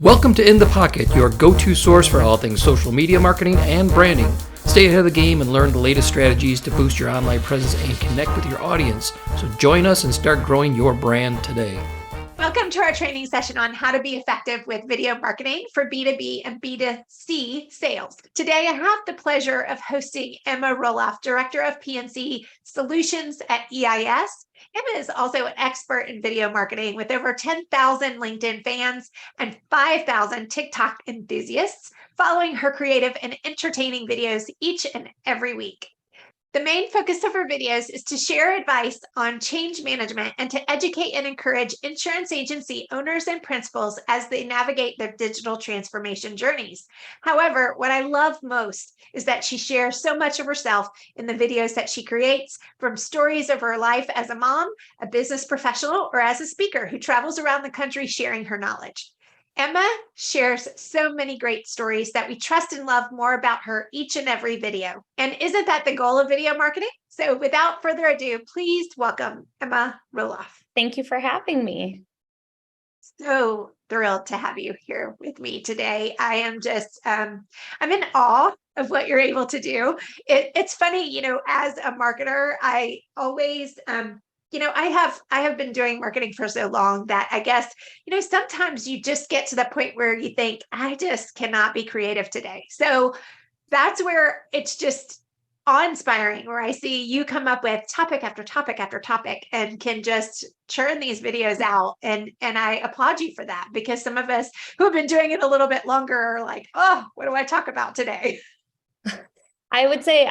Welcome to In the Pocket, your go-to source for all things social media marketing and branding. Stay ahead of the game and learn the latest strategies to boost your online presence and connect with your audience. So join us and start growing your brand today. Welcome to our training session on how to be effective with video marketing for B2B and B2C sales. Today, I have the pleasure of hosting Emma Roloff, Director of PNC Solutions at EIS. Emma is also an expert in video marketing with over 10,000 LinkedIn fans and 5,000 TikTok enthusiasts following her creative and entertaining videos each and every week. The main focus of her videos is to share advice on change management and to educate and encourage insurance agency owners and principals as they navigate their digital transformation journeys. However, what I love most is that she shares so much of herself in the videos that she creates, from stories of her life as a mom, a business professional, or as a speaker who travels around the country sharing her knowledge. Emma shares so many great stories that we trust and love more about her each and every video. And isn't that the goal of video marketing? So without further ado, please welcome Emma Roloff. Thank you for having me. So thrilled to have you here with me today. I am just, I'm in awe of what you're able to do. It's funny, as a marketer, I always, I have been doing marketing for so long that I guess, sometimes you just get to the point where you think, I just cannot be creative today. So that's where it's just awe-inspiring, where I see you come up with topic after topic after topic and can just churn these videos out. And I applaud you for that, because some of us who have been doing it a little bit longer are like, oh, what do I talk about today? I would say,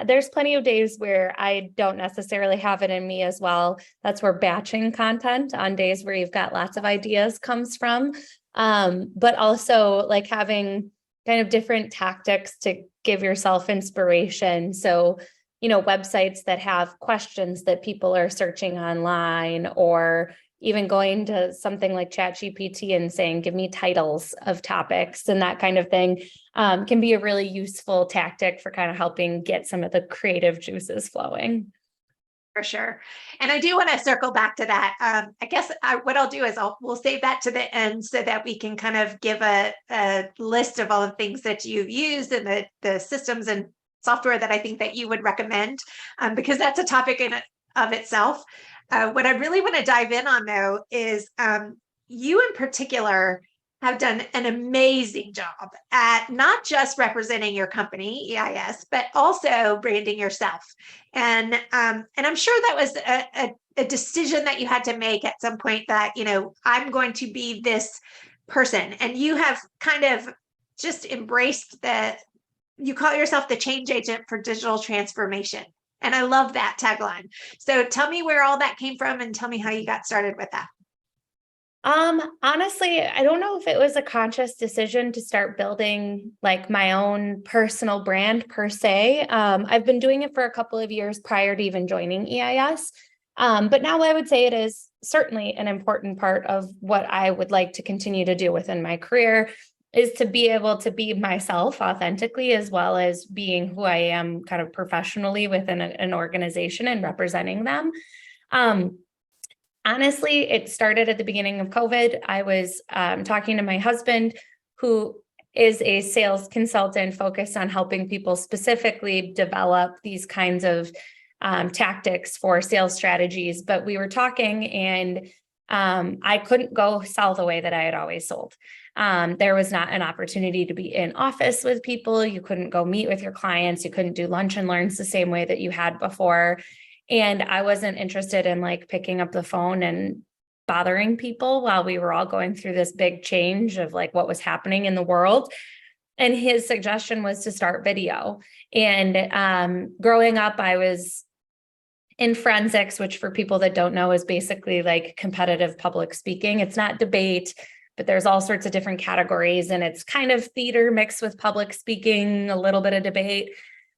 there's plenty of days where I don't necessarily have it in me as well. That's where batching content on days where you've got lots of ideas comes from. But also like having kind of different tactics to give yourself inspiration. So, websites that have questions that people are searching online, or even going to something like ChatGPT and saying, give me titles of topics and that kind of thing, can be a really useful tactic for kind of helping get some of the creative juices flowing. For sure. And I do want to circle back to that. I guess what I'll do is we'll save that to the end so that we can kind of give a list of all the things that you've used and the systems and software that I think that you would recommend, because that's a topic in of itself. What I really want to dive in on, though, is you in particular have done an amazing job at not just representing your company, EIS, but also branding yourself. And I'm sure that was a decision that you had to make at some point that, I'm going to be this person. And you have kind of just embraced you call yourself the change agent for digital transformation. And I love that tagline. So tell me where all that came from and tell me how you got started with that. Honestly, I don't know if it was a conscious decision to start building like my own personal brand per se. I've been doing it for a couple of years prior to even joining EIS. But now I would say it is certainly an important part of what I would like to continue to do within my career, is to be able to be myself authentically, as well as being who I am kind of professionally within an organization and representing them. Honestly, it started at the beginning of COVID. I was talking to my husband, who is a sales consultant focused on helping people specifically develop these kinds of tactics for sales strategies. But we were talking and I couldn't go sell the way that I had always sold. There was not an opportunity to be in office with people. You couldn't go meet with your clients. You couldn't do lunch and learns the same way that you had before. And I wasn't interested in like picking up the phone and bothering people while we were all going through this big change of like what was happening in the world. And his suggestion was to start video. And growing up, I was in forensics, which for people that don't know is basically like competitive public speaking. It's not debate, but there's all sorts of different categories, and it's kind of theater mixed with public speaking, a little bit of debate.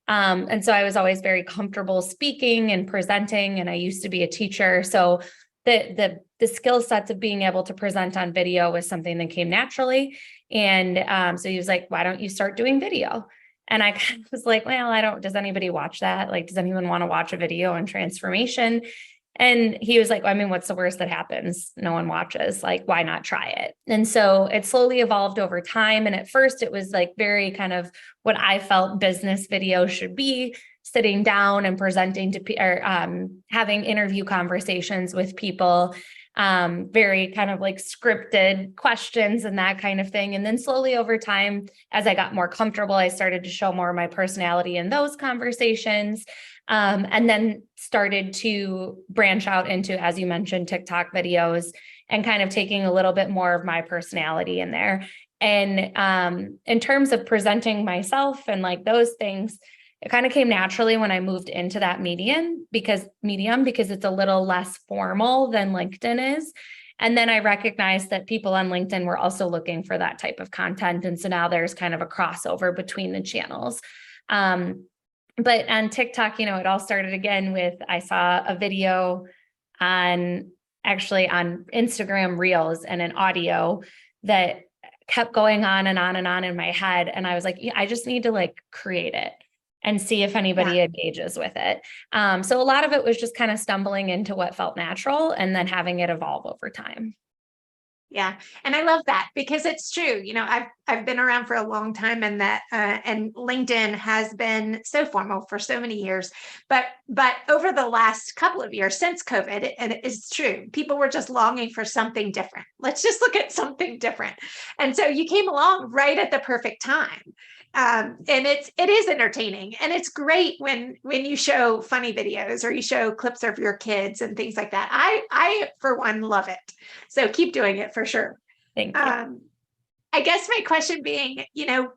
And so I was always very comfortable speaking and presenting, and I used to be a teacher. So the skill sets of being able to present on video was something that came naturally. And so he was like, why don't you start doing video? And I kind of was like, well, does anybody watch that? Like, does anyone want to watch a video on transformation? And he was like, I mean, what's the worst that happens? No one watches. Like, why not try it? And so it slowly evolved over time. And at first it was like very kind of what I felt business video should be, sitting down and presenting to or having interview conversations with people, very kind of like scripted questions and that kind of thing. And then slowly over time, as I got more comfortable, I started to show more of my personality in those conversations. And then started to branch out into, as you mentioned, TikTok videos and kind of taking a little bit more of my personality in there. And in terms of presenting myself and like those things, it kind of came naturally when I moved into that medium because it's a little less formal than LinkedIn is. And then I recognized that people on LinkedIn were also looking for that type of content. And so now there's kind of a crossover between the channels. But on TikTok, it all started again with, I saw a video on Instagram Reels and an audio that kept going on and on and on in my head. And I was like, I just need to like create it and see if anybody engages with it. So a lot of it was just kind of stumbling into what felt natural and then having it evolve over time. Yeah. And I love that because it's true. I've been around for a long time and and LinkedIn has been so formal for so many years, but over the last couple of years since COVID, and it's true, people were just longing for something different. Let's just look at something different. And so you came along right at the perfect time. And it is entertaining, and it's great when you show funny videos or you show clips of your kids and things like that. I for one love it. So keep doing it for sure. Thank you. I guess my question being,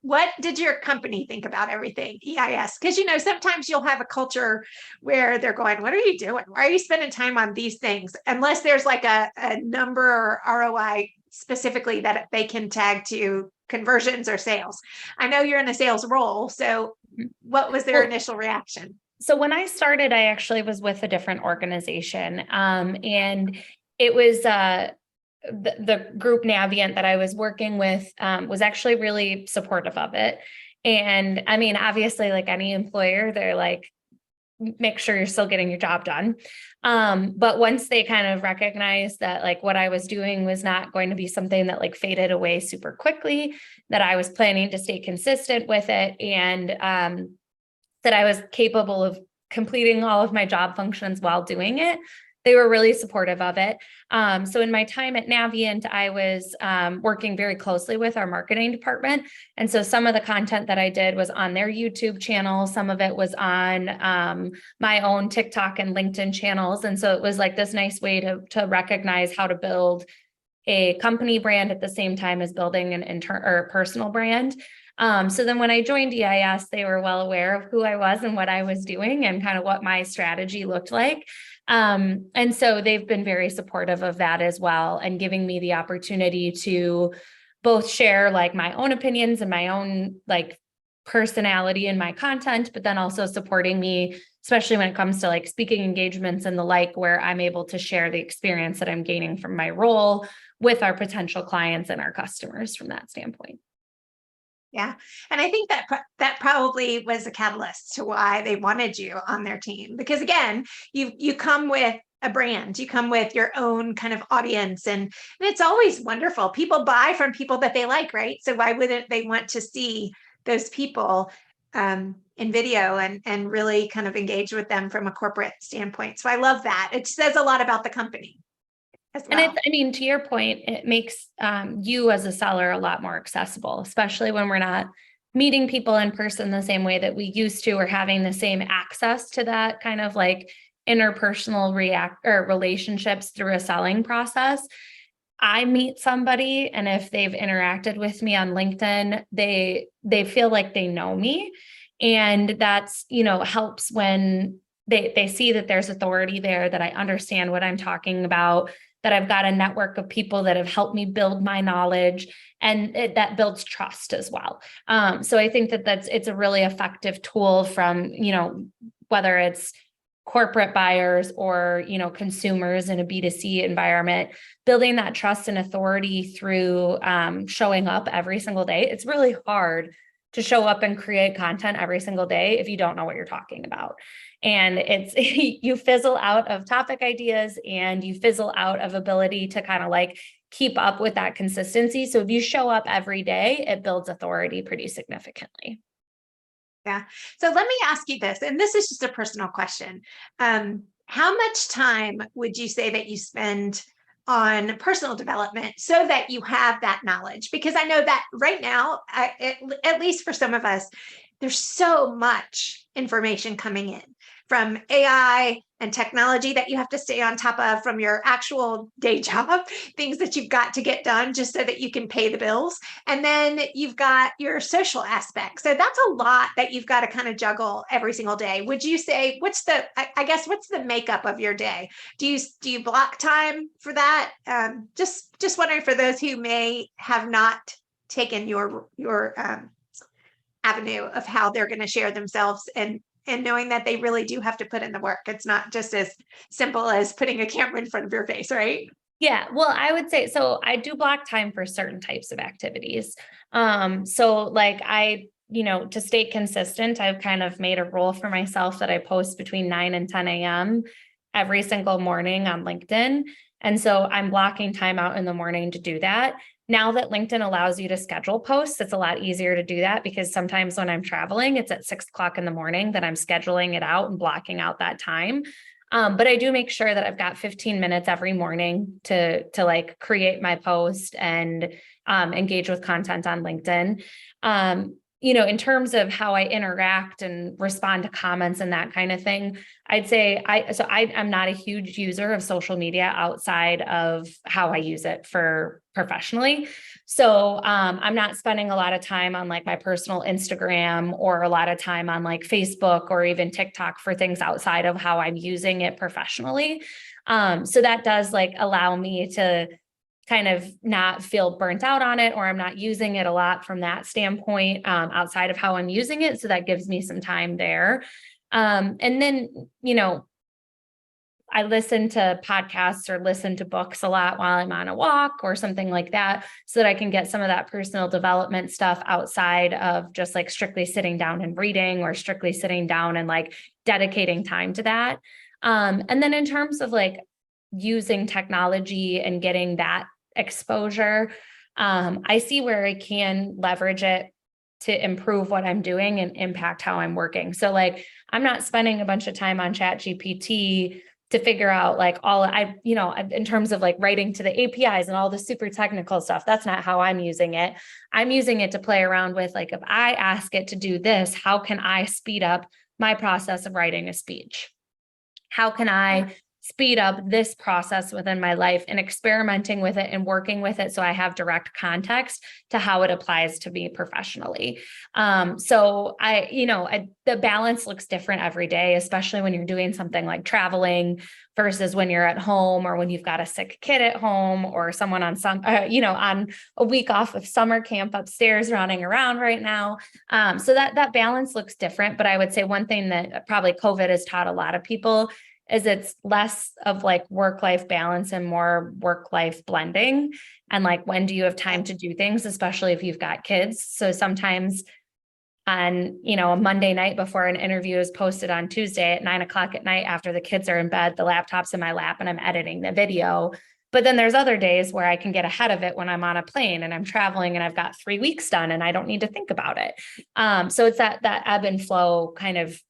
what did your company think about everything EIS? Because, sometimes you'll have a culture where they're going, what are you doing? Why are you spending time on these things? Unless there's like a number or ROI specifically that they can tag to conversions or sales. I know you're in a sales role. So what was their initial reaction? So when I started, I actually was with a different organization. And it was the group Navient that I was working with was actually really supportive of it. And I mean, obviously, like any employer, they're like, make sure you're still getting your job done. But once they kind of recognized that like what I was doing was not going to be something that like faded away super quickly, that I was planning to stay consistent with it, and that I was capable of completing all of my job functions while doing it, they were really supportive of it. So in my time at Navient, I was working very closely with our marketing department. And so some of the content that I did was on their YouTube channel. Some of it was on my own TikTok and LinkedIn channels. And so it was like this nice way to recognize how to build a company brand at the same time as building an personal brand. So then when I joined EIS, they were well aware of who I was and what I was doing and kind of what my strategy looked like. And so they've been very supportive of that as well, and giving me the opportunity to both share like my own opinions and my own like personality in my content, but then also supporting me, especially when it comes to like speaking engagements and the like, where I'm able to share the experience that I'm gaining from my role with our potential clients and our customers from that standpoint. Yeah. And I think that probably was a catalyst to why they wanted you on their team, because again, you come with a brand, you come with your own kind of audience, and it's always wonderful. People buy from people that they like, right? So why wouldn't they want to see those people in video and really kind of engage with them from a corporate standpoint? So I love that. It says a lot about the company. Well. And I mean, to your point, it makes you as a seller a lot more accessible, especially when we're not meeting people in person the same way that we used to, or having the same access to that kind of like interpersonal relationships through a selling process. I meet somebody, and if they've interacted with me on LinkedIn, they feel like they know me. And that's, helps when they see that there's authority there, that I understand what I'm talking about, that I've got a network of people that have helped me build my knowledge, and that builds trust as well. So I think it's a really effective tool from, whether it's corporate buyers or, consumers in a B2C environment, building that trust and authority through showing up every single day. It's really hard to show up and create content every single day if you don't know what you're talking about. And it's, you fizzle out of topic ideas and you fizzle out of ability to kind of like keep up with that consistency. So if you show up every day, it builds authority pretty significantly. Yeah. So let me ask you this, and this is just a personal question. How much time would you say that you spend on personal development so that you have that knowledge? Because I know that right now, at least for some of us, there's so much information coming in from AI and technology that you have to stay on top of, from your actual day job, things that you've got to get done just so that you can pay the bills. And then you've got your social aspect. So that's a lot that you've got to kind of juggle every single day. Would you say, what's the makeup of your day? Do you block time for that? Just wondering, for those who may have not taken your avenue of how they're going to share themselves, and knowing that they really do have to put in the work. It's not just as simple as putting a camera in front of your face, right? Yeah, well, I would say, so I do block time for certain types of activities. So like to stay consistent, I've kind of made a rule for myself that I post between 9 and 10 a.m. every single morning on LinkedIn. And so I'm blocking time out in the morning to do that. Now that LinkedIn allows you to schedule posts, it's a lot easier to do that, because sometimes when I'm traveling, it's at 6 o'clock in the morning that I'm scheduling it out and blocking out that time. But I do make sure that I've got 15 minutes every morning to like create my post and engage with content on LinkedIn. In terms of how I interact and respond to comments and that kind of thing, I'd say I'm not a huge user of social media outside of how I use it for professionally. So I'm not spending a lot of time on like my personal Instagram, or a lot of time on like Facebook or even TikTok for things outside of how I'm using it professionally. So that does like allow me to kind of not feel burnt out on it, or I'm not using it a lot from that standpoint outside of how I'm using it. So that gives me some time there. And then, I listen to podcasts or listen to books a lot while I'm on a walk or something like that, so that I can get some of that personal development stuff outside of just like strictly sitting down and reading, or strictly sitting down and like dedicating time to that. And then in terms of like using technology and getting that exposure, I see where I can leverage it to improve what I'm doing and impact how I'm working. So like, I'm not spending a bunch of time on ChatGPT to figure out like in terms of like writing to the APIs and all the super technical stuff. That's not how I'm using it. I'm using it to play around with, like, if I ask it to do this, how can I speed up my process of writing a speech? How can I speed up this process within my life, and experimenting with it and working with it so I have direct context to how it applies to me professionally. So the balance looks different every day, especially when you're doing something like traveling versus when you're at home, or when you've got a sick kid at home, or someone on on a week off of summer camp upstairs running around right now. So that balance looks different. But I would say one thing that probably COVID has taught a lot of people is it's less of like work-life balance and more work-life blending. And like, when do you have time to do things, especially if you've got kids? So sometimes on, a Monday night before an interview is posted on Tuesday at 9 o'clock at night, after the kids are in bed, the laptop's in my lap and I'm editing the video. But then there's other days where I can get ahead of it when I'm on a plane and I'm traveling and I've got 3 weeks done and I don't need to think about it. So it's that ebb and flow kind of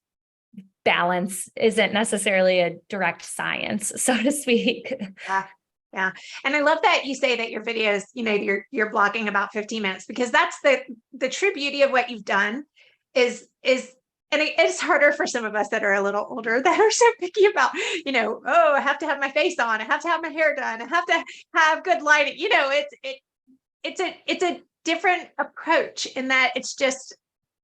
balance isn't necessarily a direct science, so to speak. Yeah. And I love that you say that your videos, you're blocking about 15 minutes, because that's the true beauty of what you've done is, and it's harder for some of us that are a little older, that are so picky about, I have to have my face on, I have to have my hair done, I have to have good lighting. It's a different approach, in that it's just,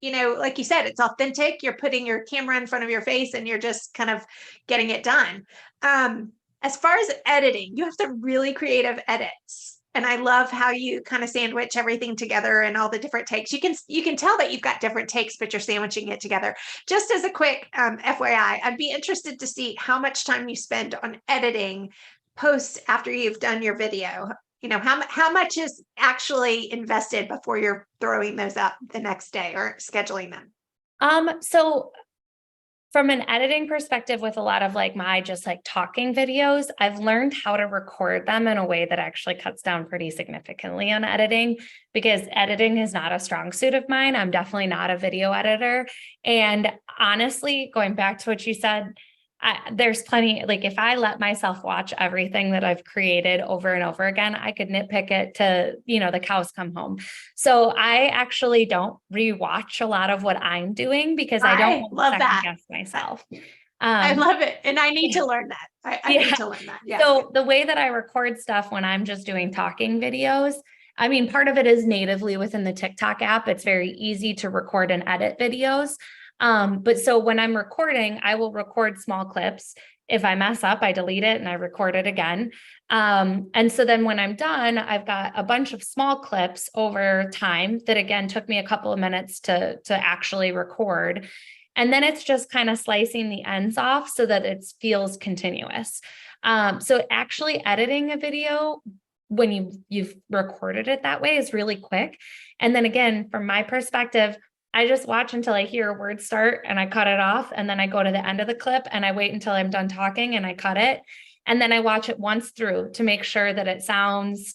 like you said, it's authentic. You're putting your camera in front of your face and you're just kind of getting it done. As far as editing, you have some really creative edits. And I love how you kind of sandwich everything together and all the different takes. You can tell that you've got different takes, but you're sandwiching it together. Just as a quick FYI, I'd be interested to see how much time you spend on editing posts after you've done your video. how much is actually invested before you're throwing those up the next day or scheduling them? So from an editing perspective, with a lot of like my just like talking videos, I've learned how to record them in a way that actually cuts down pretty significantly on editing, because editing is not a strong suit of mine. I'm definitely not a video editor. And honestly, going back to what you said, there's plenty, like if I let myself watch everything that I've created over and over again, I could nitpick it to, the cows come home. So I actually don't rewatch a lot of what I'm doing because I don't want to love second that. guess myself. I love it. And I need to learn that. I need to learn that. Yeah. So the way that I record stuff when I'm just doing talking videos, I mean, part of it is natively within the TikTok app. It's very easy to record and edit videos. But so when I'm recording, I will record small clips. If I mess up, I delete it and I record it again. And so then when I'm done, I've got a bunch of small clips over time that again took me a couple of minutes to actually record. And then it's just kind of slicing the ends off so that it feels continuous. So actually editing a video when you've recorded it that way is really quick. And then again, from my perspective, I just watch until I hear a word start and I cut it off. And then I go to the end of the clip and I wait until I'm done talking and I cut it. And then I watch it once through to make sure that it sounds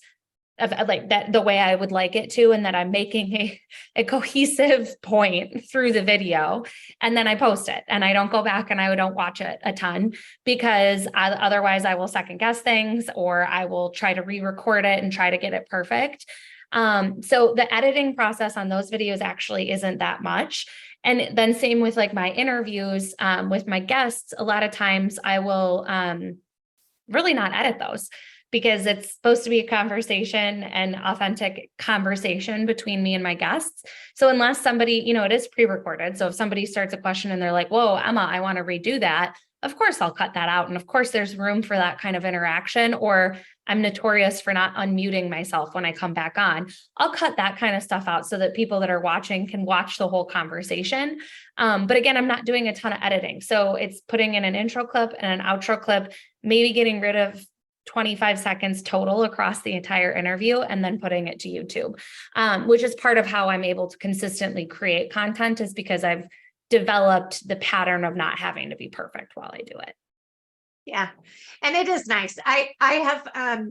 like that the way I would like it to, and that I'm making a cohesive point through the video. And then I post it and I don't go back and I don't watch it a ton because otherwise I will second guess things or I will try to re-record it and try to get it perfect. So the editing process on those videos actually isn't that much. And then same with like my interviews, with my guests, a lot of times I will, really not edit those because it's supposed to be a conversation and authentic conversation between me and my guests. So unless somebody, it is pre-recorded. So if somebody starts a question and they're like, whoa, Emma, I want to redo that. Of course, I'll cut that out. And of course, there's room for that kind of interaction, or I'm notorious for not unmuting myself when I come back on. I'll cut that kind of stuff out so that people that are watching can watch the whole conversation. But again, I'm not doing a ton of editing. So it's putting in an intro clip and an outro clip, maybe getting rid of 25 seconds total across the entire interview and then putting it to YouTube, which is part of how I'm able to consistently create content, is because I've developed the pattern of not having to be perfect while I do it. Yeah. And it is nice. I have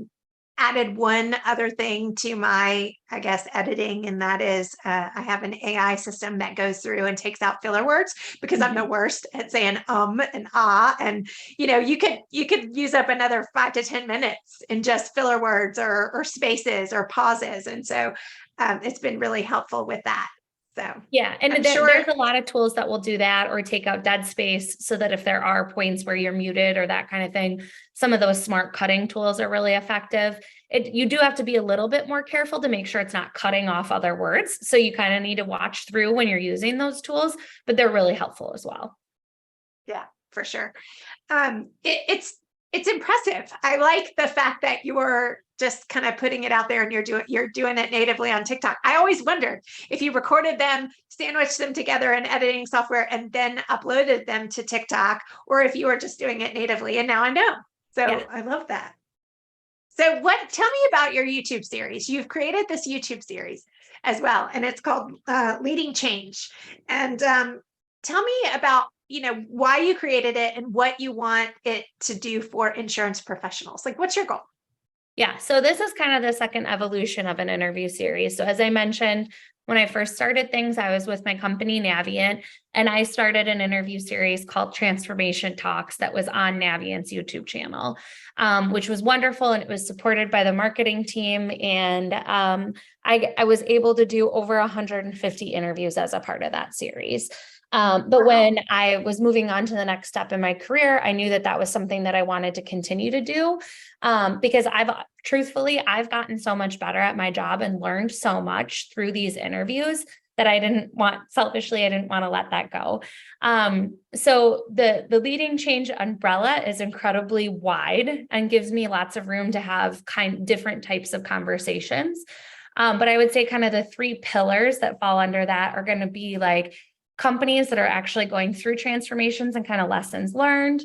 added one other thing to my, I guess, editing, and that is I have an AI system that goes through and takes out filler words because I'm the worst at saying and ah, and you could use up another 5 to 10 minutes in just filler words or spaces or pauses, and so it's been really helpful with that. So yeah, and there's a lot of tools that will do that or take out dead space so that if there are points where you're muted or that kind of thing, some of those smart cutting tools are really effective. You do have to be a little bit more careful to make sure it's not cutting off other words. So you kind of need to watch through when you're using those tools, but they're really helpful as well. Yeah, for sure. It's impressive. I like the fact that you're just kind of putting it out there and you're doing it natively on TikTok. I always wondered if you recorded them, sandwiched them together in editing software, and then uploaded them to TikTok, or if you were just doing it natively. And now I know. So yeah. I love that. So tell me about your YouTube series. You've created this YouTube series as well, and it's called Leading Change. And tell me about why you created it and what you want it to do for insurance professionals. Like, what's your goal? Yeah, so this is kind of the second evolution of an interview series. So as I mentioned, when I first started things, I was with my company Navient, and I started an interview series called Transformation Talks that was on Navient's YouTube channel, which was wonderful, and it was supported by the marketing team. And I was able to do over 150 interviews as a part of that series. But when I was moving on to the next step in my career, I knew that was something that I wanted to continue to do, because I've gotten so much better at my job and learned so much through these interviews that I didn't want to let that go. So the Leading Change umbrella is incredibly wide and gives me lots of room to have different types of conversations. But I would say kind of the 3 pillars that fall under that are going to be like companies that are actually going through transformations and kind of lessons learned,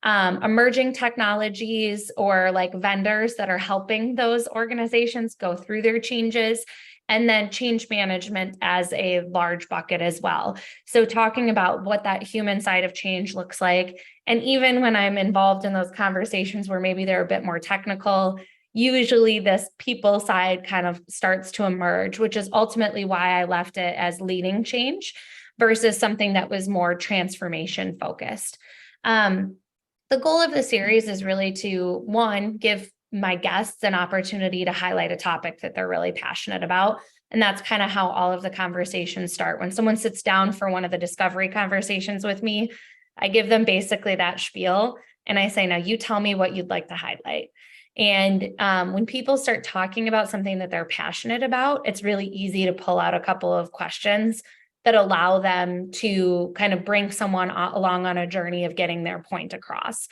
emerging technologies or like vendors that are helping those organizations go through their changes, and then change management as a large bucket as well. So talking about what that human side of change looks like. And even when I'm involved in those conversations where maybe they're a bit more technical, usually this people side kind of starts to emerge, which is ultimately why I left it as leading change versus something that was more transformation focused. The goal of the series is really to, one, give my guests an opportunity to highlight a topic that they're really passionate about. And that's kind of how all of the conversations start. When someone sits down for one of the discovery conversations with me, I give them basically that spiel. And I say, now you tell me what you'd like to highlight. And when people start talking about something that they're passionate about, it's really easy to pull out a couple of questions that allow them to kind of bring someone along on a journey of getting their point across.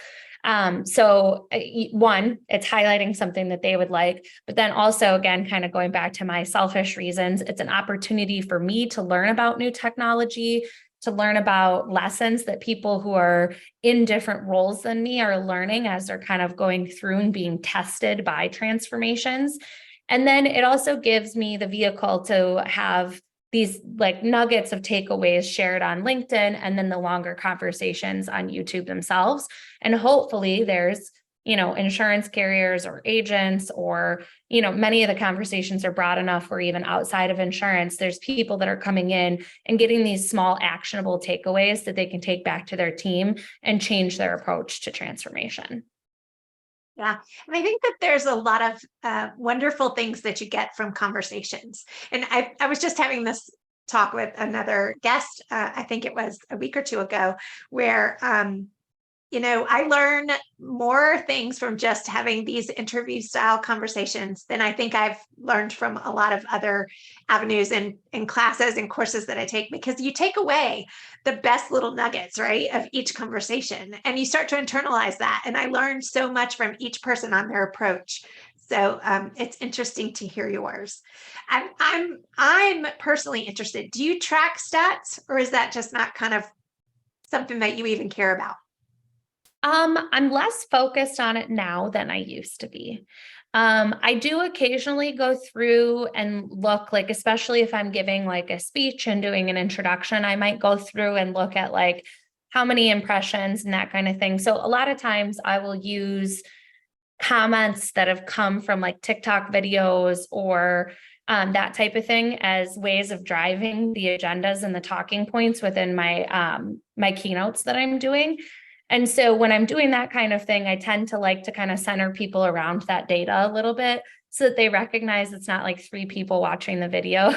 So one, it's highlighting something that they would like, but then also, again, kind of going back to my selfish reasons, it's an opportunity for me to learn about new technology, to learn about lessons that people who are in different roles than me are learning as they're kind of going through and being tested by transformations. And then it also gives me the vehicle to have these like nuggets of takeaways shared on LinkedIn and then the longer conversations on YouTube themselves. And hopefully there's, insurance carriers or agents or, many of the conversations are broad enough where even outside of insurance, there's people that are coming in and getting these small actionable takeaways that they can take back to their team and change their approach to transformation. Yeah. And I think that there's a lot of wonderful things that you get from conversations. And I was just having this talk with another guest, I think it was a week or two ago, where, I learn more things from just having these interview style conversations than I think I've learned from a lot of other avenues and classes and courses that I take, because you take away the best little nuggets, right, of each conversation, and you start to internalize that. And I learned so much from each person on their approach. So it's interesting to hear yours. I'm personally interested. Do you track stats, or is that just not kind of something that you even care about? I'm less focused on it now than I used to be. I do occasionally go through and look, like, especially if I'm giving like a speech and doing an introduction, I might go through and look at like how many impressions and that kind of thing. So a lot of times I will use comments that have come from like TikTok videos or that type of thing as ways of driving the agendas and the talking points within my my keynotes that I'm doing. And so when I'm doing that kind of thing, I tend to like to kind of center people around that data a little bit so that they recognize it's not like 3 people watching the video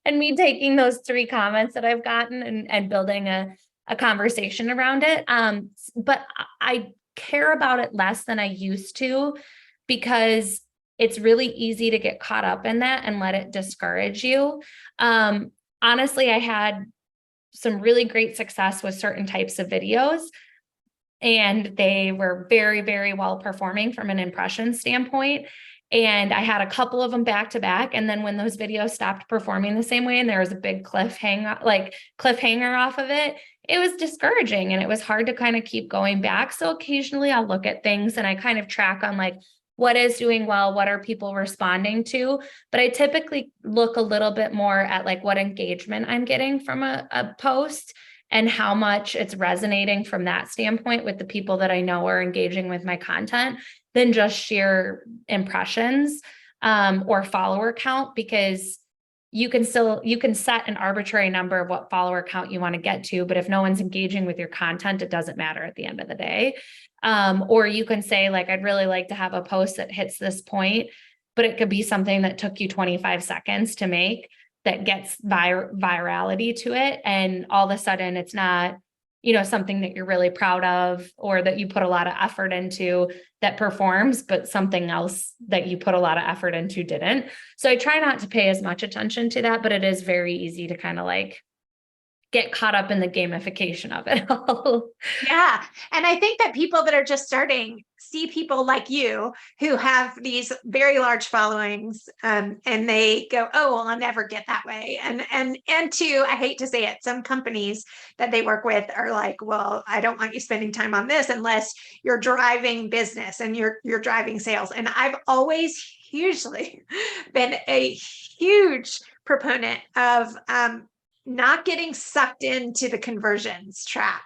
and me taking those 3 comments that I've gotten and building a conversation around it. But I care about it less than I used to, because it's really easy to get caught up in that and let it discourage you. Honestly, I had some really great success with certain types of videos, and they were very, very well performing from an impression standpoint. And I had a couple of them back to back. And then when those videos stopped performing the same way, and there was a big cliffhanger off of it, it was discouraging and it was hard to kind of keep going back. So occasionally I'll look at things and I kind of track on like, what is doing well? What are people responding to? But I typically look a little bit more at like what engagement I'm getting from a post and how much it's resonating from that standpoint with the people that I know are engaging with my content than just sheer impressions or follower count, because you can set an arbitrary number of what follower count you want to get to, but if no one's engaging with your content, it doesn't matter at the end of the day. Or you can say like, I'd really like to have a post that hits this point, but it could be something that took you 25 seconds to make that gets virality to it. And all of a sudden it's not, something that you're really proud of or that you put a lot of effort into that performs, but something else that you put a lot of effort into didn't. So I try not to pay as much attention to that, but it is very easy to kind of like get caught up in the gamification of it all. Yeah. And I think that people that are just starting see people like you who have these very large followings, and they go, oh, well, I'll never get that way. And two, I hate to say it, some companies that they work with are like, well, I don't want you spending time on this unless you're driving business and you're driving sales. And I've always hugely been a huge proponent of not getting sucked into the conversions trap,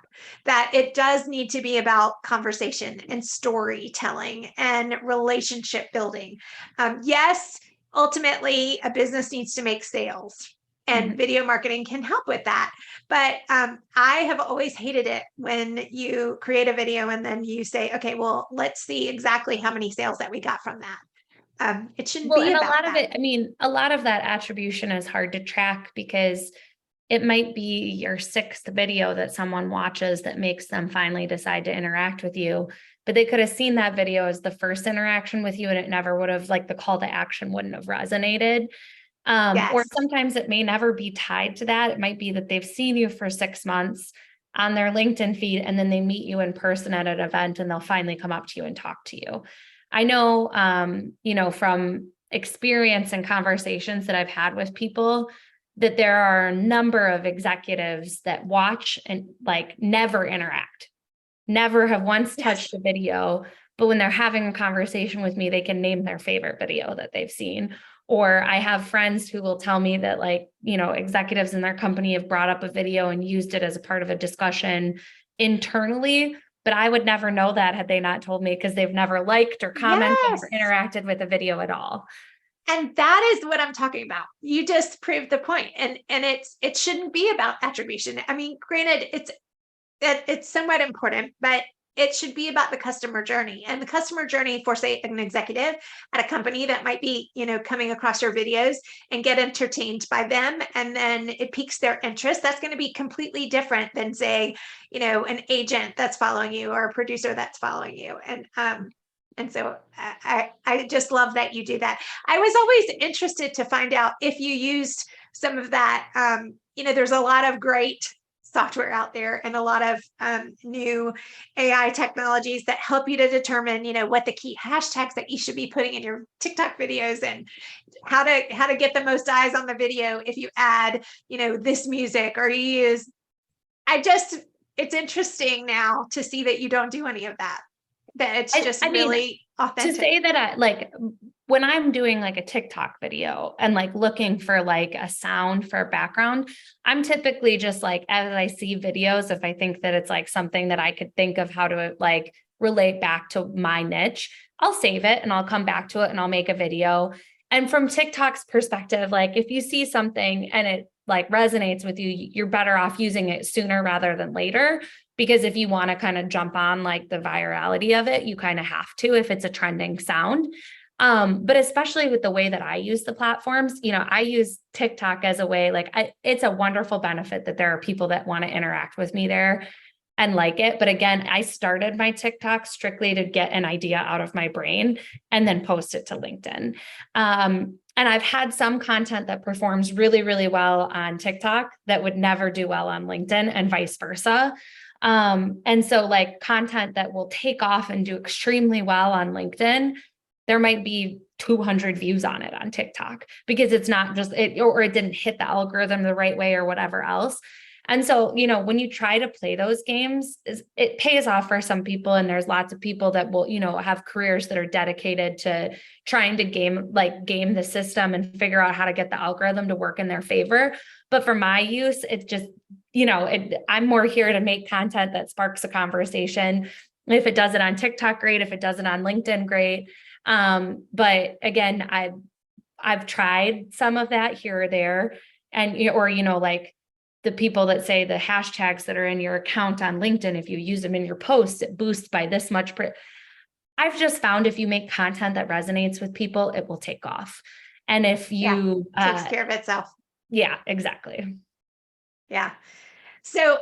that it does need to be about conversation and storytelling and relationship building. Yes, ultimately, a business needs to make sales, and video marketing can help with that. But I have always hated it when you create a video and then you say, okay, well, let's see exactly how many sales that we got from that. It shouldn't be And about a lot that. of it, I mean, a lot of that attribution is hard to track because it might be your sixth video that someone watches that makes them finally decide to interact with you, but they could have seen that video as the first interaction with you and it never would have, like, the call to action wouldn't have resonated. Or sometimes it may never be tied to that. It might be that they've seen you for 6 months on their LinkedIn feed, and then they meet you in person at an event and they'll finally come up to you and talk to you. I know, from experience and conversations that I've had with people, that there are a number of executives that watch and like never interact, never have once touched a video, but when they're having a conversation with me, they can name their favorite video that they've seen. Or I have friends who will tell me that, like, executives in their company have brought up a video and used it as a part of a discussion internally, but I would never know that had they not told me, because they've never liked or commented or interacted with a video at all. And that is what I'm talking about. You just proved the point. And it shouldn't be about attribution. I mean, granted, it's somewhat important, but it should be about the customer journey. And the customer journey for, say, an executive at a company that might be, coming across your videos and get entertained by them, and then it piques their interest. That's going to be completely different than, say, an agent that's following you or a producer that's following you. And so I just love that you do that. I was always interested to find out if you used some of that. There's a lot of great software out there and a lot of new AI technologies that help you to determine, what the key hashtags that you should be putting in your TikTok videos, and how to get the most eyes on the video if you add, this music, or you use. It's interesting now to see that you don't do any of that. That it's just really authentic. To say that when I'm doing like a TikTok video and like looking for like a sound for a background, I'm typically just like, as I see videos, if I think that it's like something that I could think of how to like relate back to my niche, I'll save it and I'll come back to it and I'll make a video. And from TikTok's perspective, like if you see something and it like resonates with you, you're better off using it sooner rather than later. Because if you want to kind of jump on like the virality of it, you kind of have to, if it's a trending sound. But especially with the way that I use the platforms, I use TikTok as a way, it's a wonderful benefit that there are people that want to interact with me there and like it. But again, I started my TikTok strictly to get an idea out of my brain and then post it to LinkedIn. And I've had some content that performs really, really well on TikTok that would never do well on LinkedIn, and vice versa. And so like content that will take off and do extremely well on LinkedIn, there might be 200 views on it on TikTok because it's not just it, or it didn't hit the algorithm the right way or whatever else. And so, when you try to play those games, it pays off for some people. And there's lots of people that will, have careers that are dedicated to trying to game the system and figure out how to get the algorithm to work in their favor. But for my use, it's just, I'm more here to make content that sparks a conversation. If it does it on TikTok, great. If it does it on LinkedIn, great. But again, I've tried some of that here or there, and, like the people that say the hashtags that are in your account on LinkedIn, if you use them in your posts, it boosts by this much. I've just found if you make content that resonates with people, it will take off. And if you takes care of itself. Yeah, exactly. Yeah. So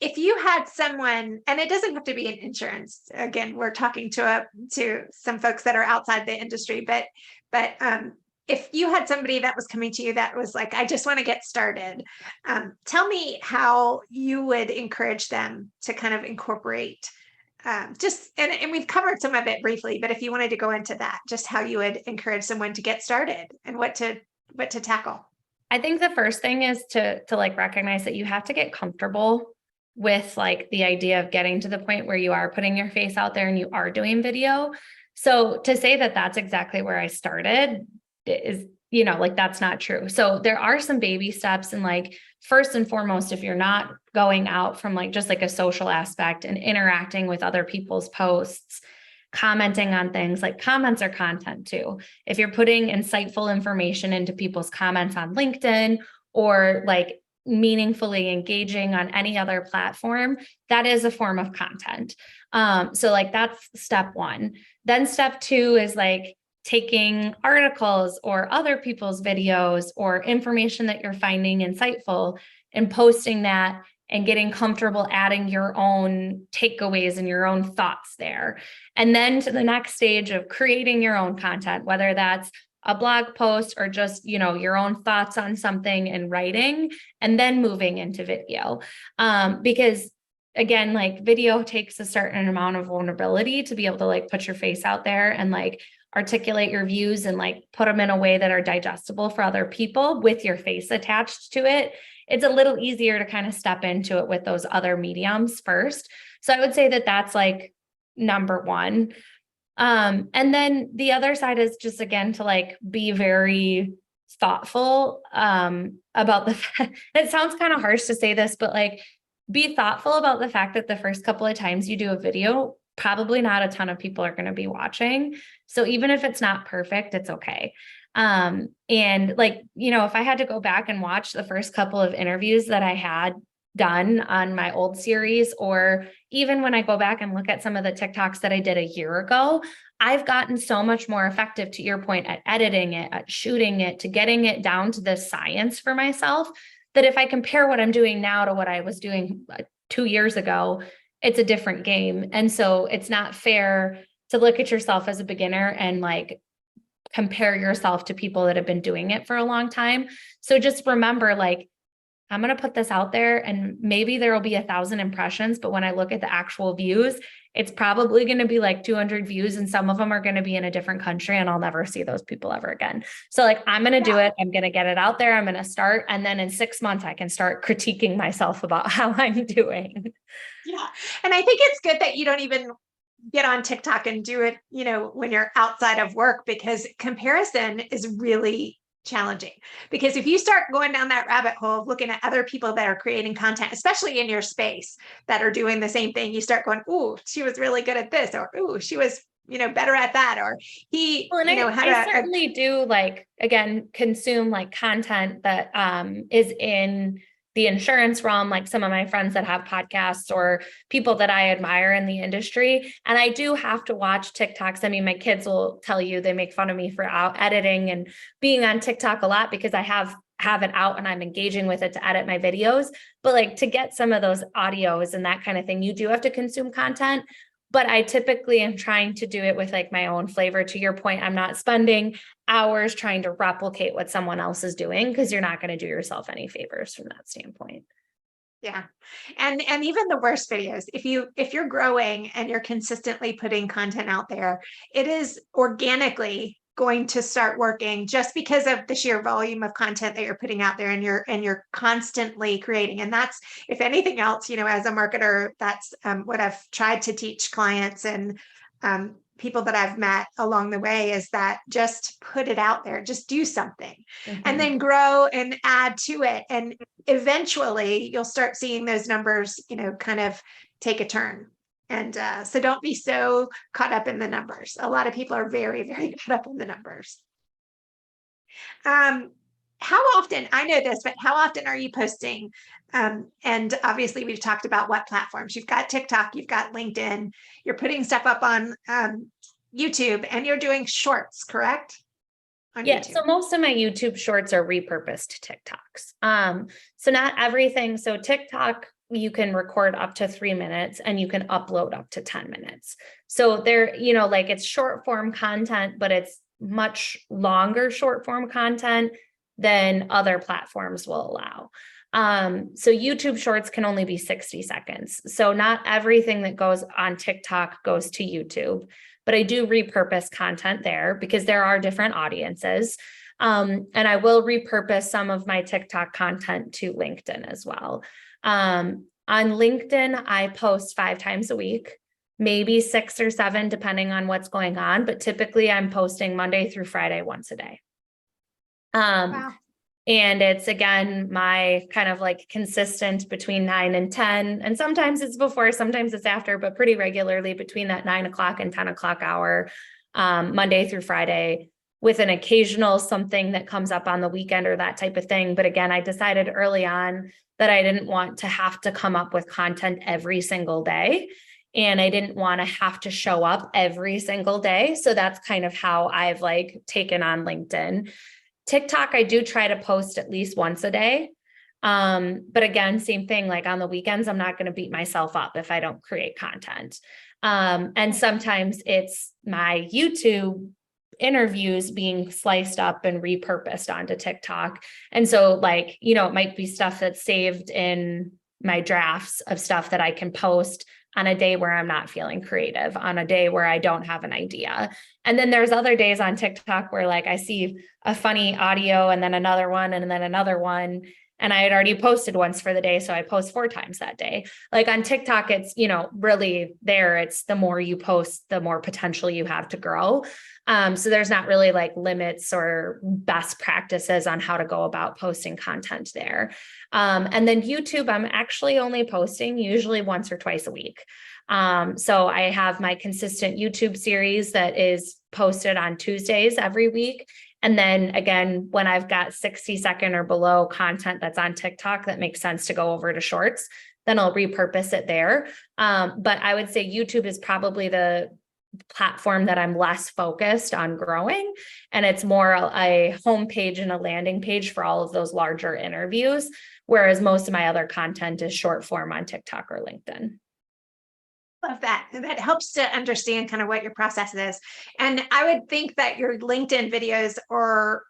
if you had someone, and it doesn't have to be in insurance, again, we're talking to some folks that are outside the industry, but if you had somebody that was coming to you that was like, I just want to get started, tell me how you would encourage them to kind of incorporate and we've covered some of it briefly, but if you wanted to go into that, just how you would encourage someone to get started and what to tackle. I think the first thing is to like recognize that you have to get comfortable with like the idea of getting to the point where you are putting your face out there and you are doing video. So to say that that's exactly where I started is, like that's not true. So there are some baby steps, and like first and foremost, if you're not going out from like just like a social aspect and interacting with other people's posts, commenting on things, like comments are content too. If you're putting insightful information into people's comments on LinkedIn or like meaningfully engaging on any other platform, that is a form of content. So like that's step one. Then step two is like taking articles or other people's videos or information that you're finding insightful and posting that and getting comfortable adding your own takeaways and your own thoughts there. And then to the next stage of creating your own content, whether that's a blog post or just, your own thoughts on something and writing, and then moving into video. Because again, like video takes a certain amount of vulnerability to be able to like put your face out there and like articulate your views and like put them in a way that are digestible for other people with your face attached to it. It's a little easier to kind of step into it with those other mediums first. So I would say that that's like number one. And then the other side is just, again, to like be very thoughtful about the fact, it sounds kind of harsh to say this, but like be thoughtful about the fact that the first couple of times you do a video, probably not a ton of people are going to be watching. So even if it's not perfect, it's okay. And like, if I had to go back and watch the first couple of interviews that I had done on my old series, or even when I go back and look at some of the TikToks that I did a year ago, I've gotten so much more effective, to your point, at editing it, at shooting it, to getting it down to the science for myself, that if I compare what I'm doing now to what I was doing 2 years ago, it's a different game. And so it's not fair to look at yourself as a beginner and like compare yourself to people that have been doing it for a long time. So just remember, like, I'm going to put this out there and maybe there will be 1,000 impressions, but when I look at the actual views, it's probably going to be like 200 views, and some of them are going to be in a different country and I'll never see those people ever again. So like, I'm going to do it. I'm going to get it out there. I'm going to start. And then in 6 months, I can start critiquing myself about how I'm doing. Yeah. And I think it's good that you don't even get on TikTok and do it, when you're outside of work, because comparison is really challenging. Because if you start going down that rabbit hole of looking at other people that are creating content, especially in your space, that are doing the same thing, you start going, "Ooh, she was really good at this," or "Ooh, she was, better at that," or he, well, and I certainly do, like, again, consume like content that is in the insurance realm, like some of my friends that have podcasts or people that I admire in the industry. And I do have to watch TikToks. I mean, my kids will tell you, they make fun of me for editing and being on TikTok a lot because I have it out and I'm engaging with it to edit my videos. But like, to get some of those audios and that kind of thing, you do have to consume content. But I typically am trying to do it with like my own flavor. To your point, I'm not spending hours trying to replicate what someone else is doing, because you're not going to do yourself any favors from that standpoint. Yeah. And even the worst videos, if you're growing and you're consistently putting content out there, it is organically going to start working, just because of the sheer volume of content that you're putting out there, and you're constantly creating. And that's, if anything else, as a marketer, that's what I've tried to teach clients and people that I've met along the way, is that just put it out there, just do something, and then grow and add to it. And eventually you'll start seeing those numbers, kind of take a turn. And so don't be so caught up in the numbers. A lot of people are very, very caught up in the numbers. How often, I know this, but how often are you posting? And obviously we've talked about what platforms. You've got TikTok, you've got LinkedIn, you're putting stuff up on YouTube, and you're doing shorts, correct? Yeah, YouTube. So most of my YouTube shorts are repurposed TikToks. So not everything. So TikTok, you can record up to 3 minutes and you can upload up to 10 minutes. So they're, like, it's short form content, but it's much longer short form content than other platforms will allow. So YouTube Shorts can only be 60 seconds. So not everything that goes on TikTok goes to YouTube, but I do repurpose content there because there are different audiences. And I will repurpose some of my TikTok content to LinkedIn as well. On LinkedIn, I post 5 times a week, maybe 6 or 7, depending on what's going on. But typically I'm posting Monday through Friday once a day. Wow. And it's, again, my kind of like consistent between 9 and 10. And sometimes it's before, sometimes it's after, but pretty regularly between that 9 o'clock and 10 o'clock hour, Monday through Friday, with an occasional something that comes up on the weekend or that type of thing. But again, I decided early on that I didn't want to have to come up with content every single day. And I didn't want to have to show up every single day. So that's kind of how I've like taken on LinkedIn. TikTok, I do try to post at least once a day. But again, same thing, like on the weekends, I'm not going to beat myself up if I don't create content. And sometimes it's my YouTube interviews being sliced up and repurposed onto TikTok. And so like, you know, it might be stuff that's saved in my drafts of stuff that I can post on a day where I'm not feeling creative, on a day where I don't have an idea. And then there's other days on TikTok where like I see a funny audio and then another one and then another one. And I had already posted once for the day. So I post 4 times that day. Like on TikTok, it's, you know, really there. It's the more you post, the more potential you have to grow. So there's not really like limits or best practices on how to go about posting content there. And then YouTube, I'm actually only posting usually once or twice a week. So I have my consistent YouTube series that is posted on Tuesdays every week. And then again, when I've got 60-second or below content that's on TikTok that makes sense to go over to Shorts, then I'll repurpose it there. But I would say YouTube is probably the platform that I'm less focused on growing. And it's more a homepage and a landing page for all of those larger interviews, whereas most of my other content is short form on TikTok or LinkedIn. Love that. And that helps to understand kind of what your process is. And I would think that your LinkedIn videos or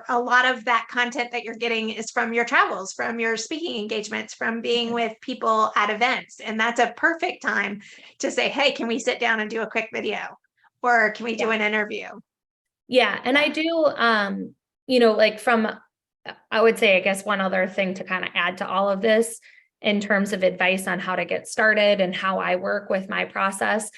a lot of that content that you're getting is from your travels, from your speaking engagements, from being with people at events. And that's a perfect time to say, hey, can we sit down and do a quick video? Or can we do an interview? Yeah. And I do, you know, like I would say, I guess one other thing to kind of add to all of this in terms of advice on how to get started and how I work with my process.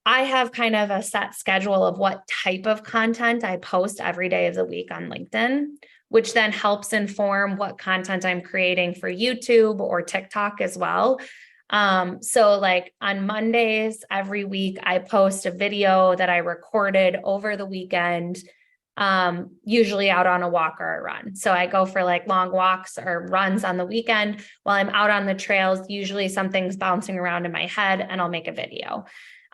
I have kind of a set schedule of what type of content I post every day of the week on LinkedIn, which then helps inform what content I'm creating for YouTube or TikTok as well. So like on Mondays, every week, I post a video that I recorded over the weekend, usually out on a walk or a run. So I go for like long walks or runs on the weekend while I'm out on the trails. Usually something's bouncing around in my head and I'll make a video.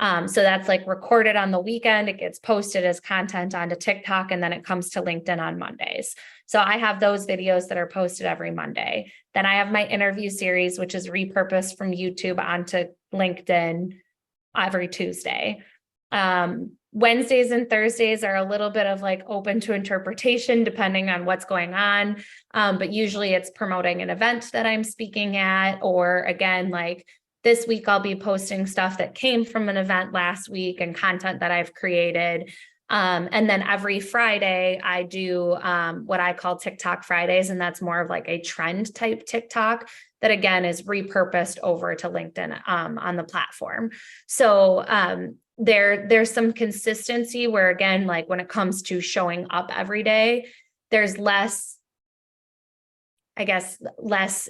So that's like recorded on the weekend. It gets posted as content onto TikTok, and then it comes to LinkedIn on Mondays. So I have those videos that are posted every Monday. Then I have my interview series, which is repurposed from YouTube onto LinkedIn every Tuesday. Wednesdays and Thursdays are a little bit of like open to interpretation depending on what's going on. But usually it's promoting an event that I'm speaking at, or again, like this week I'll be posting stuff that came from an event last week and content that I've created. And then every Friday I do what I call TikTok Fridays. And that's more of like a trend type TikTok that again is repurposed over to LinkedIn on the platform. So there's some consistency where, again, like when it comes to showing up every day, there's less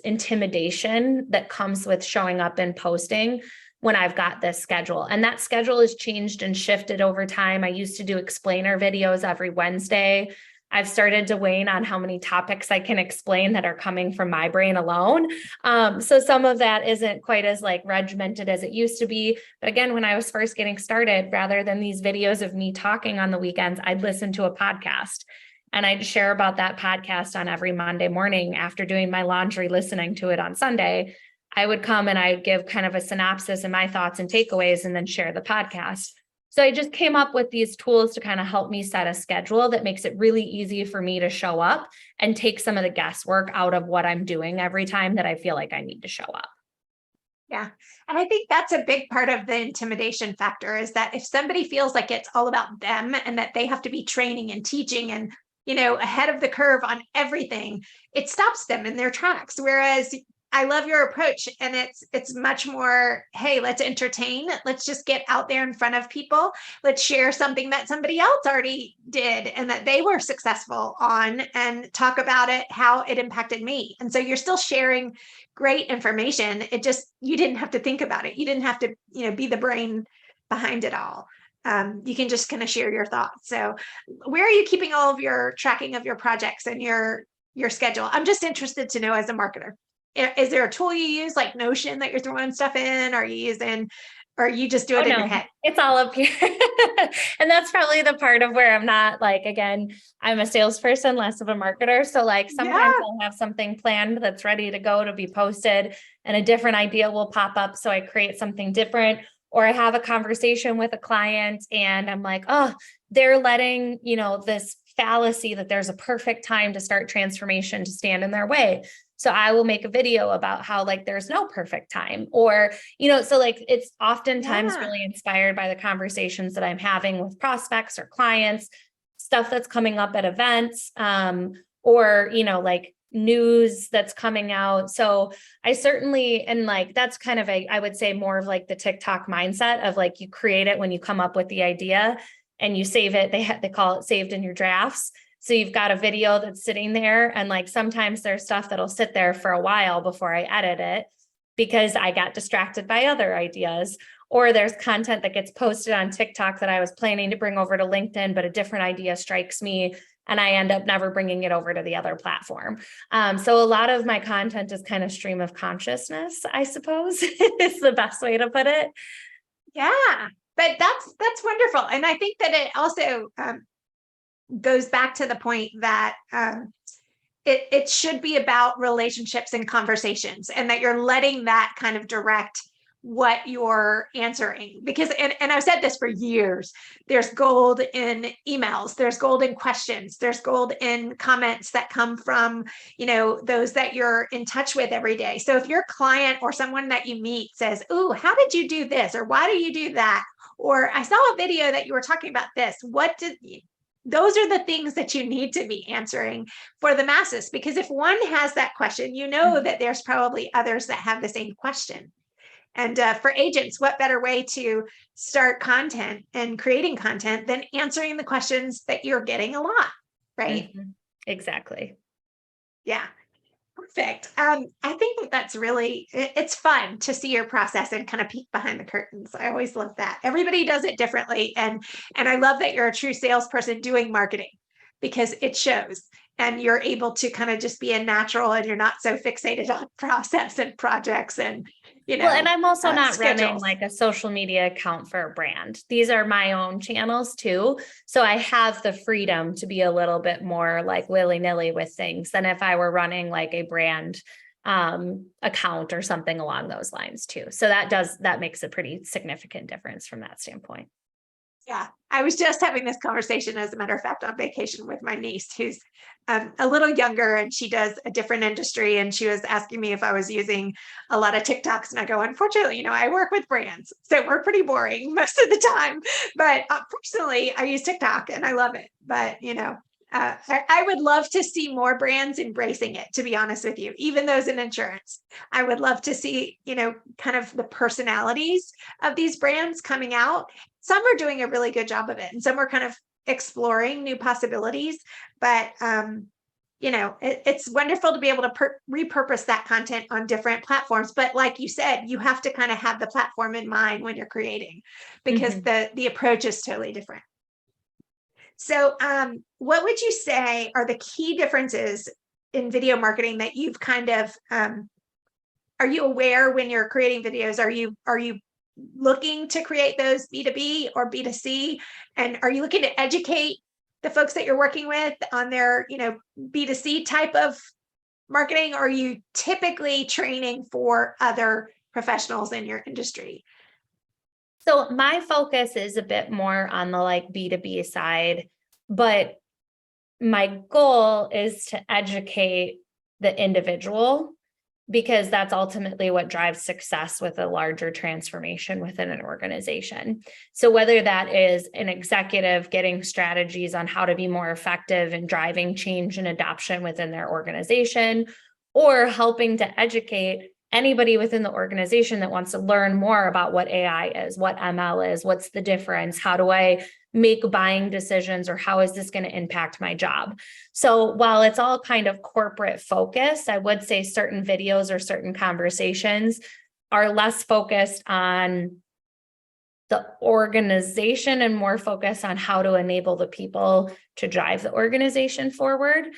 intimidation that comes with showing up and posting when I've got this schedule. And that schedule has changed and shifted over time. I used to do explainer videos every Wednesday. I've started to wane on how many topics I can explain that are coming from my brain alone. So some of that isn't quite as like regimented as it used to be. But again, when I was first getting started, rather than these videos of me talking on the weekends, I'd listen to a podcast. And I'd share about that podcast on every Monday morning after doing my laundry, listening to it on Sunday. I would come and I'd give kind of a synopsis and my thoughts and takeaways and then share the podcast. So I just came up with these tools to kind of help me set a schedule that makes it really easy for me to show up and take some of the guesswork out of what I'm doing every time that I feel like I need to show up. Yeah. And I think that's a big part of the intimidation factor, is that if somebody feels like it's all about them and that they have to be training and teaching and, ahead of the curve on everything, it stops them in their tracks. Whereas I love your approach, and it's much more, hey, let's entertain. Let's just get out there in front of people. Let's share something that somebody else already did and that they were successful on, and talk about it, how it impacted me. And so you're still sharing great information. You didn't have to think about it. You didn't have to, be the brain behind it all. You can just kind of share your thoughts. So where are you keeping all of your tracking of your projects and your schedule? I'm just interested to know, as a marketer. Is there a tool you use like Notion that you're throwing stuff in? Or are you just doing it in your head? It's all up here. And that's probably the part of where I'm not, like, again, I'm a salesperson, less of a marketer. So like sometimes I'll have something planned that's ready to go to be posted, and a different idea will pop up. So I create something different, or I have a conversation with a client and I'm like, oh, they're letting, this fallacy that there's a perfect time to start transformation to stand in their way. So I will make a video about how, like, there's no perfect time, or, so like it's oftentimes really inspired by the conversations that I'm having with prospects or clients, stuff that's coming up at events, or, like news that's coming out. So I certainly, and like, that's kind of I would say more of like the TikTok mindset of like, you create it when you come up with the idea and you save it. They call it saved in your drafts. So you've got a video that's sitting there, and like sometimes there's stuff that'll sit there for a while before I edit it because I got distracted by other ideas, or there's content that gets posted on TikTok that I was planning to bring over to LinkedIn, but a different idea strikes me and I end up never bringing it over to the other platform. So a lot of my content is kind of stream of consciousness, I suppose, is the best way to put it. Yeah, but that's wonderful. And I think that it also, goes back to the point that it should be about relationships and conversations, and that you're letting that kind of direct what you're answering. Because, and I've said this for years, there's gold in emails, there's gold in questions, there's gold in comments that come from, those that you're in touch with every day. So if your client or someone that you meet says, "Ooh, how did you do this?" or "Why do you do that?" or "I saw a video that you were talking about this. Those are the things that you need to be answering for the masses, because if one has that question, that there's probably others that have the same question. And for agents, what better way to start content and creating content than answering the questions that you're getting a lot, right? Mm-hmm. Exactly. Yeah. Perfect. I think that's really, it's fun to see your process and kind of peek behind the curtains. I always love that. Everybody does it differently. And I love that you're a true salesperson doing marketing, because it shows, and you're able to kind of just be a natural, and you're not so fixated on process and projects and, Well, and I'm also not schedules. running like a social media account for a brand. These are my own channels too. So I have the freedom to be a little bit more like willy-nilly with things than if I were running like a brand account or something along those lines too. So that makes a pretty significant difference from that standpoint. Yeah, I was just having this conversation, as a matter of fact, on vacation with my niece, who's a little younger, and she does a different industry. And she was asking me if I was using a lot of TikToks. And I go, unfortunately, I work with brands, so we're pretty boring most of the time. But personally, I use TikTok and I love it. But, I would love to see more brands embracing it, to be honest with you, even those in insurance. I would love to see, kind of the personalities of these brands coming out. Some are doing a really good job of it, and some are kind of exploring new possibilities. But, it's wonderful to be able to repurpose that content on different platforms. But like you said, you have to kind of have the platform in mind when you're creating, because the approach is totally different. So what would you say are the key differences in video marketing that you've kind of, are you aware when you're creating videos? Are you looking to create those B2B or B2C? And are you looking to educate the folks that you're working with on their, B2C type of marketing? Or are you typically training for other professionals in your industry? So my focus is a bit more on the like B2B side, but my goal is to educate the individual, because that's ultimately what drives success with a larger transformation within an organization. So whether that is an executive getting strategies on how to be more effective in driving change and adoption within their organization, or helping to educate anybody within the organization that wants to learn more about what AI is, what ML is, what's the difference, how do I make buying decisions, or how is this going to impact my job? So while it's all kind of corporate focused, I would say certain videos or certain conversations are less focused on the organization and more focused on how to enable the people to drive the organization forward.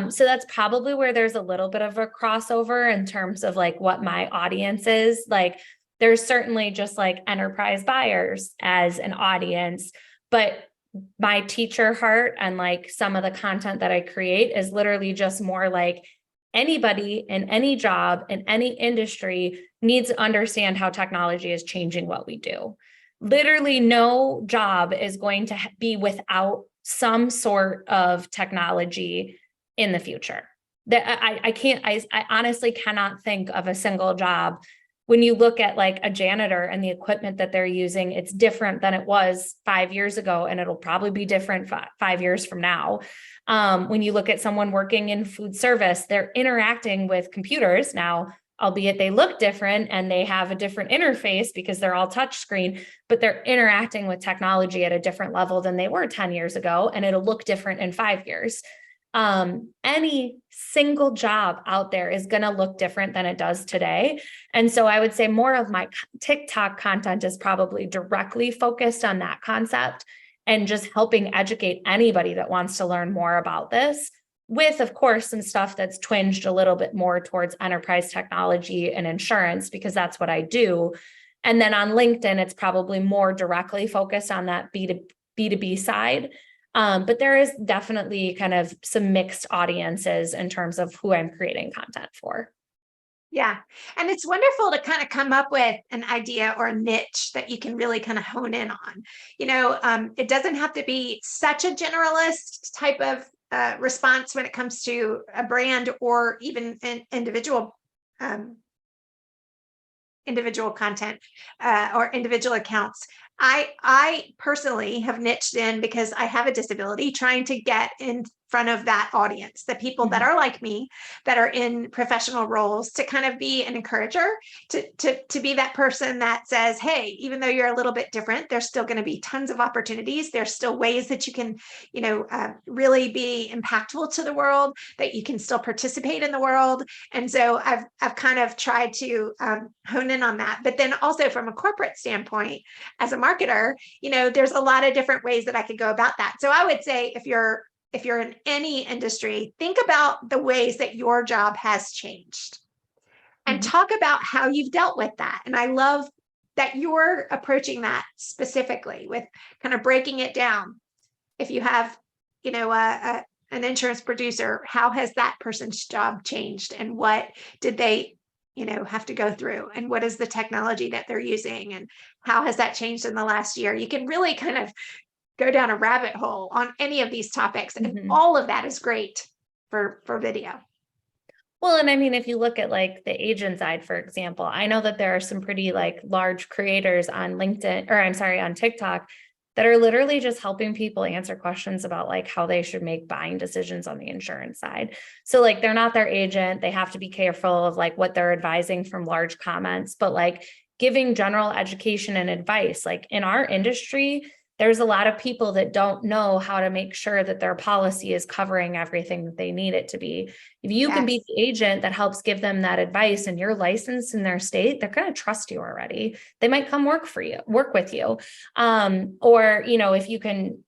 So that's probably where there's a little bit of a crossover in terms of like what my audience is. Like there's certainly just like enterprise buyers as an audience, but my teacher heart and like some of the content that I create is literally just more like anybody in any job in any industry needs to understand how technology is changing what we do. Literally no job is going to be without some sort of technology in the future. That I honestly cannot think of a single job. When you look at like a janitor and the equipment that they're using, it's different than it was 5 years ago, and it'll probably be different 5 years from now. When you look at someone working in food service, they're interacting with computers now, albeit they look different and they have a different interface because they're all touch screen, but they're interacting with technology at a different level than they were 10 years ago, and it'll look different in 5 years. Any single job out there is going to look different than it does today. And so I would say more of my TikTok content is probably directly focused on that concept and just helping educate anybody that wants to learn more about this, with, of course, some stuff that's twinged a little bit more towards enterprise technology and insurance, because that's what I do. And then on LinkedIn, it's probably more directly focused on that B2B side. But there is definitely kind of some mixed audiences in terms of who I'm creating content for. Yeah. And it's wonderful to kind of come up with an idea or a niche that you can really kind of hone in on. It doesn't have to be such a generalist type of response when it comes to a brand or even individual content or individual accounts. I personally have niched in because I have a disability, trying to get in front of that audience, the people that are like me, that are in professional roles, to kind of be an encourager, to be that person that says, hey, even though you're a little bit different, there's still going to be tons of opportunities. There's still ways that you can, really be impactful to the world, that you can still participate in the world. And so I've kind of tried to hone in on that. But then also from a corporate standpoint, as a marketer, there's a lot of different ways that I could go about that. So I would say if you're in any industry, think about the ways that your job has changed and talk about how you've dealt with that. And I love that you're approaching that specifically with kind of breaking it down. If you have, an insurance producer, how has that person's job changed, and what did they have to go through, and what is the technology that they're using, and how has that changed in the last year? You can really kind of go down a rabbit hole on any of these topics. And all of that is great for video. Well, and I mean, if you look at like the agent side, for example, I know that there are some pretty like large creators on LinkedIn, or I'm sorry, on TikTok, that are literally just helping people answer questions about like how they should make buying decisions on the insurance side. So like, they're not their agent. They have to be careful of like what they're advising from large comments, but like giving general education and advice. Like in our industry, there's a lot of people that don't know how to make sure that their policy is covering everything that they need it to be. If you can be the agent that helps give them that advice, and you're licensed in their state, they're going to trust you already. They might come work with you. Or, if you can,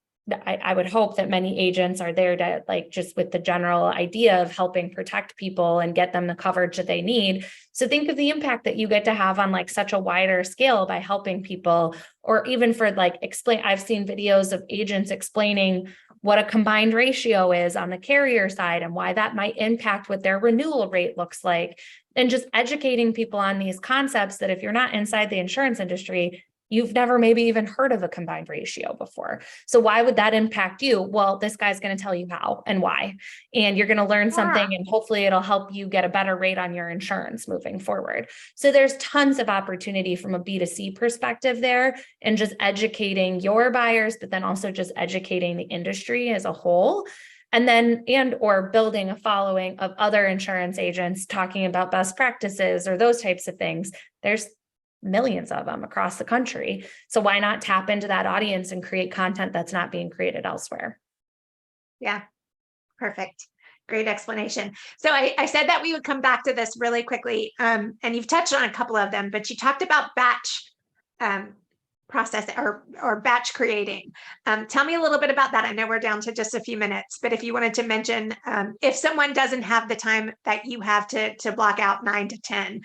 I would hope that many agents are there to like, just with the general idea of helping protect people and get them the coverage that they need. So think of the impact that you get to have on like such a wider scale by helping people, or even for like I've seen videos of agents explaining what a combined ratio is on the carrier side and why that might impact what their renewal rate looks like. And just educating people on these concepts that if you're not inside the insurance industry, You've never maybe even heard of a combined ratio before. So why would that impact you? Well, this guy's going to tell you how and why, and you're going to learn something, and hopefully it'll help you get a better rate on your insurance moving forward. So there's tons of opportunity from a B2C perspective there, and just educating your buyers, but then also just educating the industry as a whole. And then, or building a following of other insurance agents talking about best practices or those types of things. There's millions of them across the country. So why not tap into that audience and create content that's not being created elsewhere? Yeah, perfect. Great explanation. So I said that we would come back to this really quickly, and you've touched on a couple of them, but you talked about batch process or batch creating. Tell me a little bit about that. I know we're down to just a few minutes, but if you wanted to mention, if someone doesn't have the time that you have to block out 9 to 10,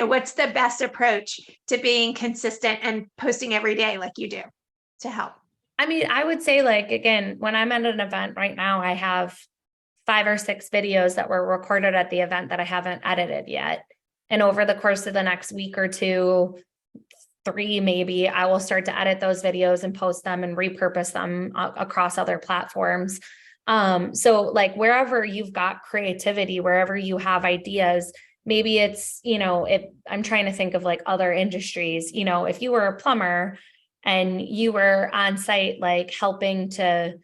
what's the best approach to being consistent and posting every day like you do to help? I mean, I would say, like, again, when I'm at an event right now, I have 5 or 6 videos that were recorded at the event that I haven't edited yet. And over the course of the next week or two, 3 maybe, I will start to edit those videos and post them and repurpose them across other platforms. So like wherever you've got creativity, wherever you have ideas, maybe it's, if I'm trying to think of like other industries, if you were a plumber and you were on site, like helping to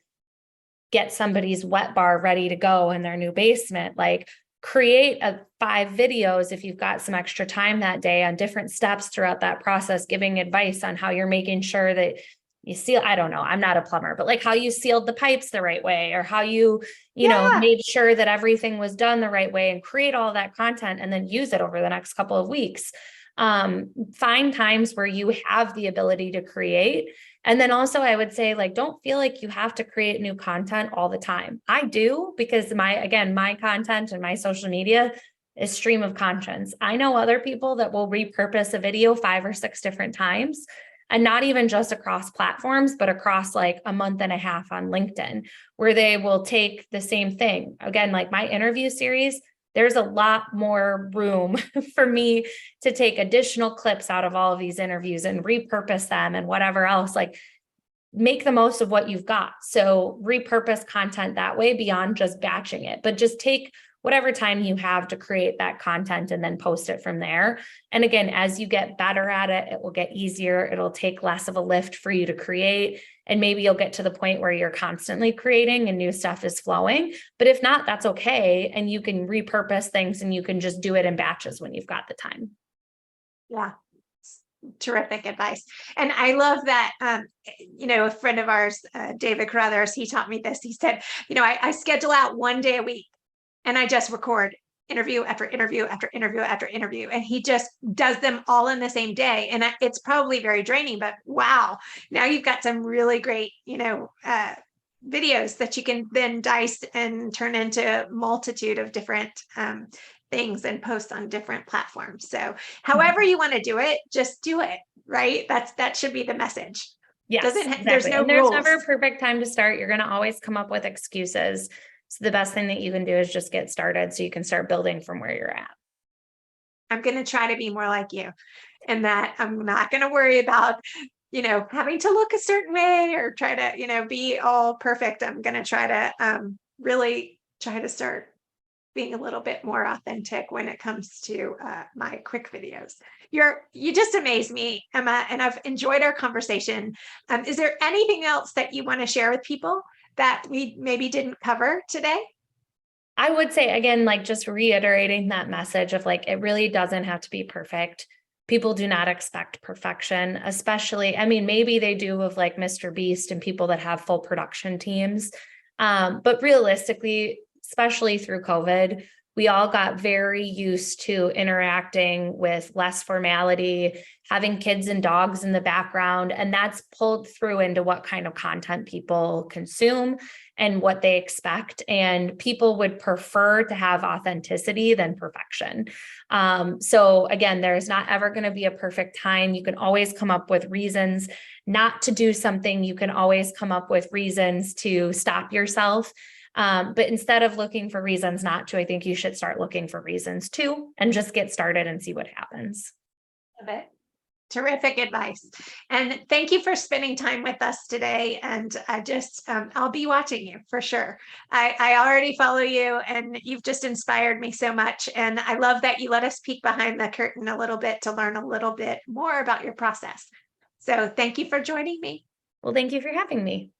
get somebody's wet bar ready to go in their new basement, like create 5 videos if you've got some extra time that day on different steps throughout that process, giving advice on how you're making sure that you seal, I don't know, I'm not a plumber, but like how you sealed the pipes the right way, or how you made sure that everything was done the right way, and create all that content and then use it over the next couple of weeks. Find times where you have the ability to create. And then also I would say, like, don't feel like you have to create new content all the time. I do, because my content and my social media is stream of conscience. I know other people that will repurpose a video 5 or 6 different times, and not even just across platforms, but across like a month and a half on LinkedIn, where they will take the same thing. Again, like my interview series, there's a lot more room for me to take additional clips out of all of these interviews and repurpose them and whatever else, like make the most of what you've got. So repurpose content that way beyond just batching it, but just take whatever time you have to create that content and then post it from there. And again, as you get better at it, it will get easier. It'll take less of a lift for you to create. And maybe you'll get to the point where you're constantly creating and new stuff is flowing. But if not, that's okay. And you can repurpose things and you can just do it in batches when you've got the time. Yeah. Terrific advice. And I love that, a friend of ours, David Carruthers, he taught me this. He said, I schedule out 1 day a week and I just record interview after interview after interview after interview. And he just does them all in the same day. And it's probably very draining, but wow, now you've got some really great, videos that you can then dice and turn into a multitude of different things and post on different platforms. So however you want to do it, just do it, right? That should be the message. Yes, exactly. There's no there's rules. Never a perfect time to start. You're going to always come up with excuses. So the best thing that you can do is just get started so you can start building from where you're at. I'm going to try to be more like you, and that I'm not going to worry about, having to look a certain way or try to, be all perfect. I'm going to try to really try to start being a little bit more authentic when it comes to my quick videos. You just amaze me, Emma, and I've enjoyed our conversation. Is there anything else that you want to share with people that we maybe didn't cover today? I would say, again, like just reiterating that message of like, it really doesn't have to be perfect. People do not expect perfection, especially, maybe they do with like Mr. Beast and people that have full production teams. But realistically, especially through COVID, we all got very used to interacting with less formality, having kids and dogs in the background, and that's pulled through into what kind of content people consume and what they expect. And people would prefer to have authenticity than perfection. So again, there's not ever going to be a perfect time. You can always come up with reasons not to do something. You can always come up with reasons to stop yourself. But instead of looking for reasons not to, I think you should start looking for reasons to, and just get started and see what happens. Love it. Terrific advice. And thank you for spending time with us today. And I'll be watching you for sure. I already follow you and you've just inspired me so much. And I love that you let us peek behind the curtain a little bit to learn a little bit more about your process. So thank you for joining me. Well, thank you for having me.